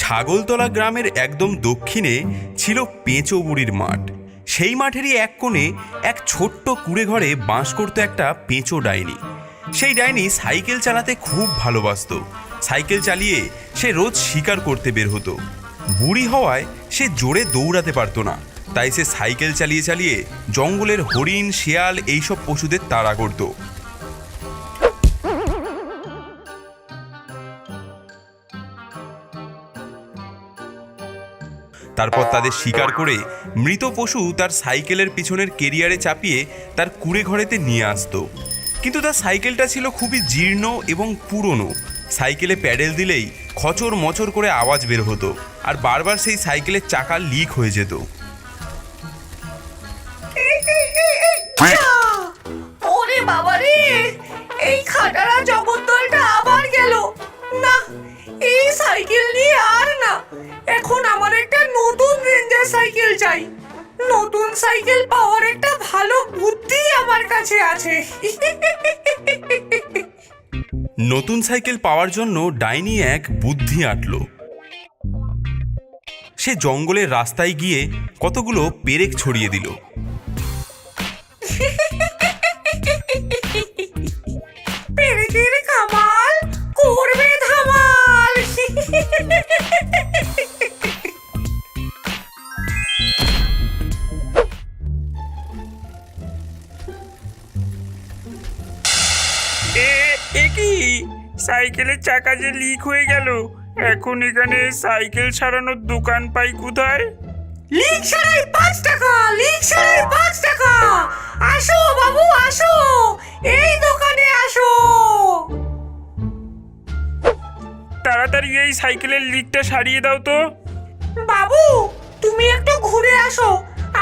ছাগলতলা গ্রামের একদম দক্ষিণে ছিল পেঁচো বুড়ির মাঠ। সেই মাঠেরই এক কোণে এক ছোট্ট কুঁড়ে ঘরে বাস করত একটা পেঁচো ডাইনি। সেই ডাইনি সাইকেল চালাতে খুব ভালোবাসত। সাইকেল চালিয়ে সে রোজ শিকার করতে বের হতো। বুড়ি হওয়ায় সে জোরে দৌড়াতে পারতো না, তাই সে সাইকেল চালিয়ে চালিয়ে জঙ্গলের হরিণ, শিয়াল এইসব পশুদের তাড়া করত। তারপর তাদের শিকার করে মৃত পশু তার সাইকেলের পিছনের কেরিয়ারে চাপিয়ে তার কুঁড়ে ঘরেতে নিয়ে আসতো। কিন্তু তার সাইকেলটা ছিল খুবই জীর্ণ এবং পুরনো। সাইকেলে প্যাডেল দিলেই খচর মচর করে আওয়াজ বের হতো, আর বারবার সেই সাইকেলের চাকা লিক হয়ে যেত। ওরে বাবা রে, এই খাটারা জগদ্দলটা আবার গেল না। এই সাইকেল নিয়ে আর না, এখন আমার একটা নতুন রেঞ্জার সাইকেল চাই। নতুন সাইকেল পাওয়ার একটা ভালো বুদ্ধি আমার কাছে আছে। নতুন সাইকেল পাওয়ার জন্য ডাইনি এক বুদ্ধি আঁটল। সে জঙ্গলের রাস্তায় গিয়ে কতগুলো পেরেক ছড়িয়ে দিল। পেরেকের কামাল করবে ধামাল। কি সাইকেলের চাকা যে লিক হয়ে গেল, এখন এখানে সাইকেল সারানোর দোকান পাই কোথায়? লিক সারাই 5 টাকা, লিক সারাই 5 টাকা। আসো বাবু আসো, এই দোকানে আসো। তাড়াতাড়ি এই সাইকেলের লিকটা সারিয়ে দাও তো। বাবু তুমি একটু ঘুরে আসো,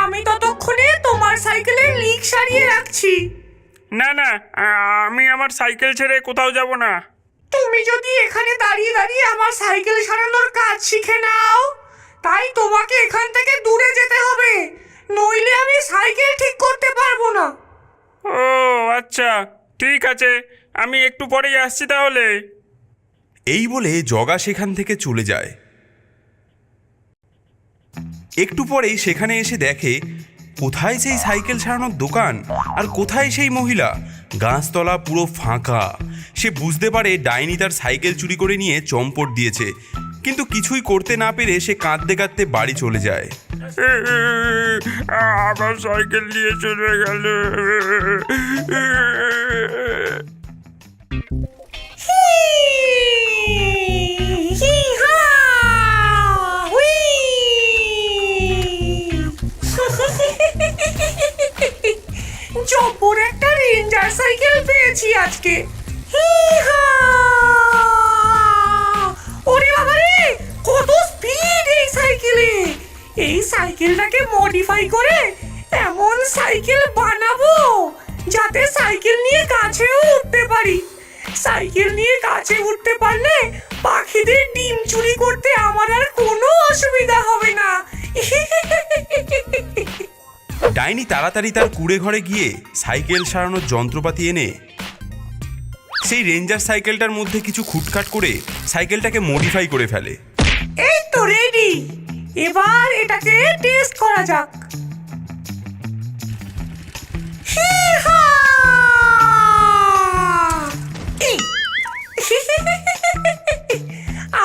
আমি ততক্ষণে তোমার সাইকেলের লিক সারিয়ে রাখছি। না না, আমি আমার সাইকেল ছেড়ে কোথাও যাব না। তুমি যদি এখানে দাঁড়িয়ে দাঁড়িয়ে আমার সাইকেল সারানোর কাজ শিখে নাও, তাই তোমাকে এখান থেকে দূরে যেতে হবে, নইলে আমি সাইকেল ঠিক করতে পারবো না। ও আচ্ছা, ঠিক আছে, আমি একটু পরেই আসছি তাহলে। এই বলে জগা সেখান থেকে চলে যায়। একটু পরেই সেখানে এসে দেখে কোথায় সেই সাইকেল সারানোর দোকান আর কোথায় সেই মহিলা। গাছতলা পুরো ফাঁকা। সে বুঝতে পারে ডাইনি তার সাইকেল চুরি করে নিয়ে চম্পট দিয়েছে, কিন্তু কিছুই করতে না পেরে সে কাঁদতে কাঁদতে বাড়ি চলে যায়। আমার সাইকেল নিয়ে চলে গেল। জব্বর একটা রেঞ্জার সাইকেল পেয়েছি আজকে। ওরে বাবা রে, কত স্পিড এই সাইকেলে! এই সাইকেলটাকে মডিফাই করে এমন সাইকেল বানাবো যাতে সাইকেল নিয়ে গাছেও উঠতে পারি। সাইকেল নিয়ে গাছে উঠতে পারলে পাখিদের ডিম চুরি করতে আমার আর কোনো অসুবিধা হবে না। ডাইনি তাড়াতাড়ি তার কুঁড়ে ঘরে গিয়ে সাইকেল সারানোর যন্ত্রপাতি এনে সেই রেঞ্জার সাইকেলটার মধ্যে কিছু খুটখাট করে সাইকেলটাকে মডিফাই করে ফেলে। এই তো রেডি, এবার এটাকে টেস্ট করা যাক।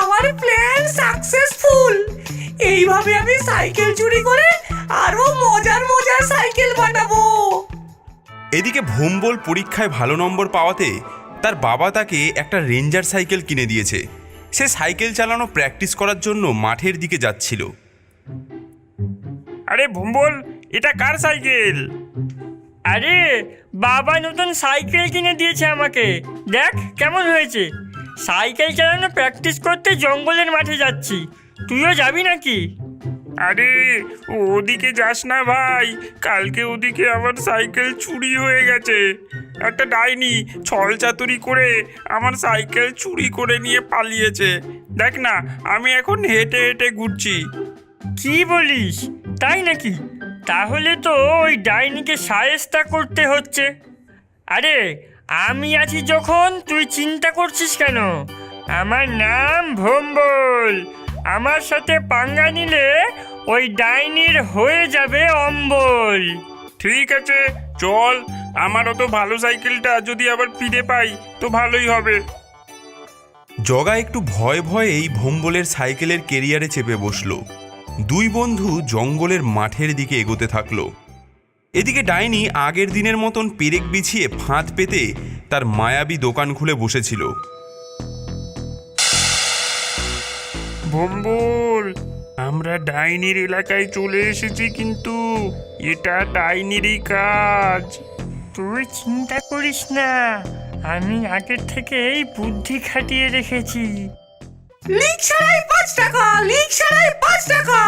আমার প্ল্যান সাকসেসফুল। এইভাবে আমি সাইকেল চুরি করে আরো মজার মজার সাইকেল বানাবো। এদিকে ভোম্বল পরীক্ষায় ভালো নম্বর পাওয়াতে তার বাবা তাকে একটা রেঞ্জার সাইকেল কিনে দিয়েছে। সে সাইকেল চালানো প্র্যাকটিস করার জন্য মাঠের দিকে যাচ্ছিল। আরে ভুম্বল, এটা কার সাইকেল? আরে বাবা নতুন সাইকেল কিনে দিয়েছে আমাকে, দেখ কেমন হয়েছে। সাইকেল চালানো প্র্যাকটিস করতে জঙ্গলের মাঠে যাচ্ছি, তুইও যাবি নাকি? আরে ওদিকে যাস না ভাই, কালকে ওদিকে আমার সাইকেল চুরি হয়ে গেছে। একটা ডাইনি ছল চাতুরি করে আমার সাইকেল চুরি করে নিয়ে পালিয়েছে। দেখ না, আমি এখন হেঁটে হেঁটে ঘুরছি। কি বলিস, তাই নাকি? তাহলে তো ওই ডাইনিকে শায়েস্তা করতে হচ্ছে। আরে আমি আছি যখন তুই চিন্তা করছিস কেন? আমার নাম ভোম্বল, আমার সাথে পাঙ্গা নিলে ওই ডাইনির হয়ে যাবে অম্বল। ঠিক আছে চল, আমারও তো ভালো সাইকেলটা যদি আবার ফিরে পাই তো ভালোই হবে। জগা একটু ভয় ভয়েই ভোম্বলের সাইকেলের কেরিয়ারে চেপে বসলো। দুই বন্ধু জঙ্গলের মাঠের দিকে এগোতে থাকলো। এদিকে ডাইনি আগের দিনের মতন পেরেক বিছিয়ে ফাঁদ পেতে তার মায়াবী দোকান খুলে বসেছিল। ভম্বল, আমরা ডাইনির এলাকায় চলে এসেছি, কিন্তু এটা ডাইনিরই কাজ। তুই চিন্তা করিস না, আমি আগের থেকেই বুদ্ধি খাটিয়ে রেখেছি। লিক ছাড়াই 5 টাকা, লিক ছাড়াই 5 টাকা।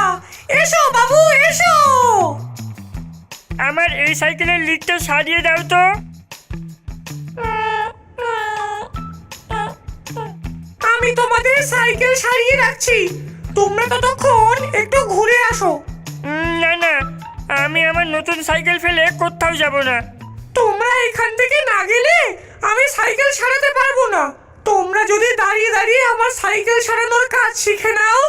এসো বাবু এসো। আমার এই সাইকেলের লিকটা সারিয়ে দাও তো। আমি তোমাদের সাইকেল সারিয়ে রাখছি, তোমরা ততক্ষণ একটু ঘুরে আসো। না না, আমি আমার নতুন সাইকেল ফেলে কোথাও যাব না। তোমরা এখান থেকে না গেলে আমি সাইকেল সারাতে পারবো না। তোমরা যদি দাঁড়িয়ে দাঁড়িয়ে আমার সাইকেল সারানোর কাজ শিখে নাও।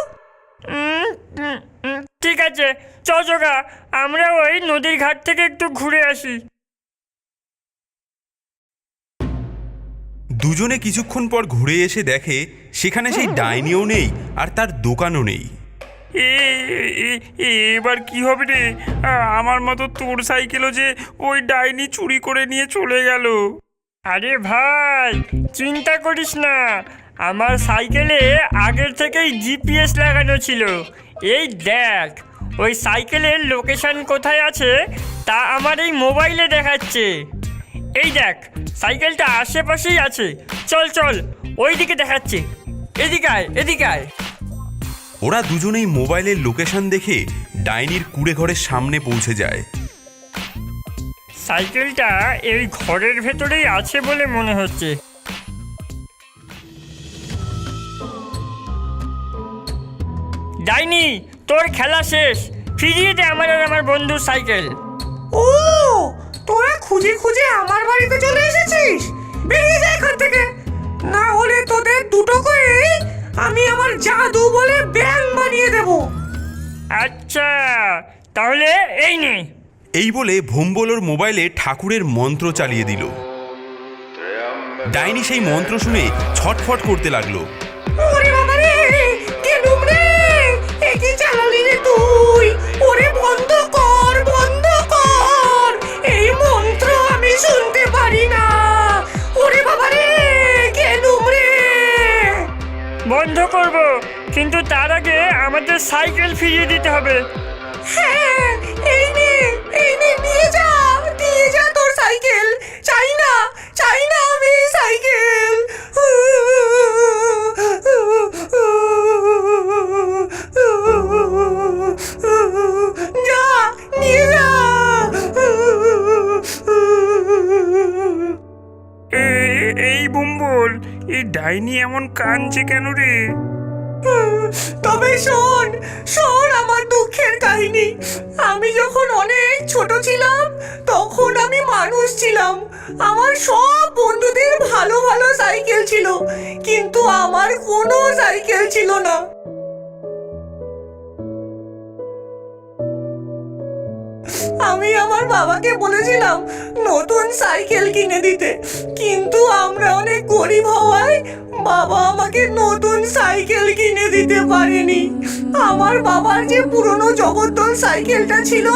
ঠিক আছে, জগা, আমরা ওই নদীর ঘাট থেকে একটু ঘুরে আসি। দুজনে কিছুক্ষণ পর ঘুরে এসে দেখে সেখানে সেই ডাইনিও নেই আর তার দোকানও নেই। এবার কি হবে রে? আমার মতো তোর সাইকেলও যে ওই ডাইনি চুরি করে নিয়ে চলে গেল। আরে ভাই, চিন্তা করিস না, আমার সাইকেলে আগের থেকেই জিপিএস লাগানো ছিল। এই দেখ, ওই সাইকেলের লোকেশন কোথায় আছে তা আমার এই মোবাইলে দেখাচ্ছে। এই দেখ, সাইকেলটা আশেপাশেই আছে। চল চল, ওই দিকে দেখাচ্ছে। এদিকে আয়, এদিকে আয়। ওরা দুজনেই মোবাইলের লোকেশন দেখে ডাইনির কুড়ে ঘরের সামনে পৌঁছে যায়। সাইকেলটা এই ঘরের ভেতরেই আছে বলে মনে হচ্ছে। ডাইনি, তোর খেলা শেষ, ফিরিয়ে দে আমার আর আমার বন্ধুর সাইকেল। ও, তোরা খুঁজে খুঁজে আমার বাড়িতে চলে এসেছিস? বেরিয়ে যা এখান থেকে, না হলে তোদের দুটো করে আমি আমার জাদু বলে ব্যাং বানিয়ে দেব। আচ্ছা, তাহলে এই নে। এই বলে ভোম্বলোর মোবাইলে ঠাকুরের মন্ত্র চালিয়ে দিল। ডাইনি সেই মন্ত্র শুনে ছটফট করতে লাগলো। ওরে বাবা রে, কেলুম রে, এ কি চালালি রে তুই? ওরে বন্ধ কর, বন্ধ কর, এই মন্ত্র আমি শুনতে পারি না। ওরে বাবা রে, কেলুম রে। বন্ধ করব, কিন্তু তার আগে আমাদের সাইকেল ফিরিয়ে দিতে হবে। হ্যাঁ, এই নে, এই নে, নিয়ে যা, নিয়ে যা তোর সাইকেল। চাই না, চাই না আমি এই সাইকেল। যা, নিয়ে যা। এই ভম্বল, এই ডাইনি এমন কাঁদছে কেন রে? তবে শোন, শোন আমার দুঃখের কাহিনী। আমি যখন অনেক ছোট ছিলাম তখন আমি মানুষ ছিলাম। আমার সব বন্ধুদের ভালো ভালো সাইকেল ছিল, কিন্তু আমার কোনো সাইকেল ছিল না। আমি আমার বাবাকে বলেছিলাম নতুন সাইকেল কিনে দিতে, কিন্তু আমরা অনেক গরিব হওয়ায় বাবা আমাকে নতুন সাইকেল কিনে দিতে পারেনি। আমার বাবার যে পুরনো জগদ্দল সাইকেলটা ছিল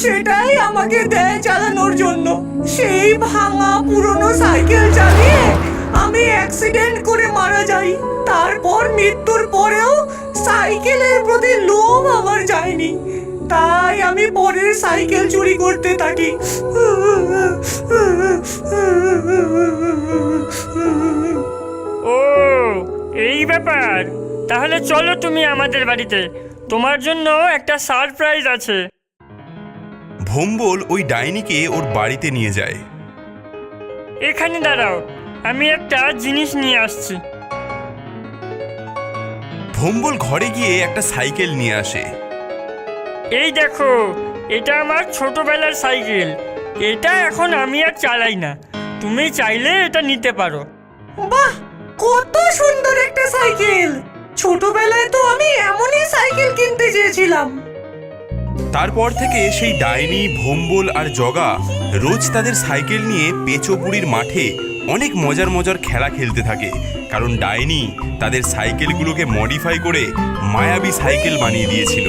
সেটাই আমাকে দেয় চালানোর জন্য। সেই ভাঙা পুরনো সাইকেল চালিয়ে আমি অ্যাক্সিডেন্ট করে মারা যাই। তারপর মৃত্যুর পরেও সাইকেলের প্রতি লোভ আমার যায়নি, তাই আমি পরের সাইকেল চুরি করতে থাকি। ও, এই ব্যাপার। তাহলে চলো তুমি আমাদের বাড়িতে, তোমার জন্য একটা সারপ্রাইজ আছে। ভোম্বল ওই ডাইনিকে ওর বাড়িতে নিয়ে যায়। এখানে দাঁড়াও, আমি একটা জিনিস নিয়ে আসছি। ভোম্বল ঘরে গিয়ে একটা সাইকেল নিয়ে আসে। এই দেখো, এটা আমার ছোটবেলার সাইকেল। এটা এখন আমি আর চালাই না, তুমি চাইলে এটা নিতে পারো। বাহ, কত সুন্দর একটা সাইকেল! ছোটবেলায় তো আমি এমনই সাইকেল কিনতে চেয়েছিলাম। তারপর থেকে সেই ডাইনি, ভোম্বল আর জগা রোজ তাদের সাইকেল নিয়ে পেঁচো বুড়ির মাঠে অনেক মজার মজার খেলা খেলতে থাকে, কারণ ডাইনি তাদের সাইকেলগুলোকে মডিফাই করে মায়াবী সাইকেল বানিয়ে দিয়েছিল।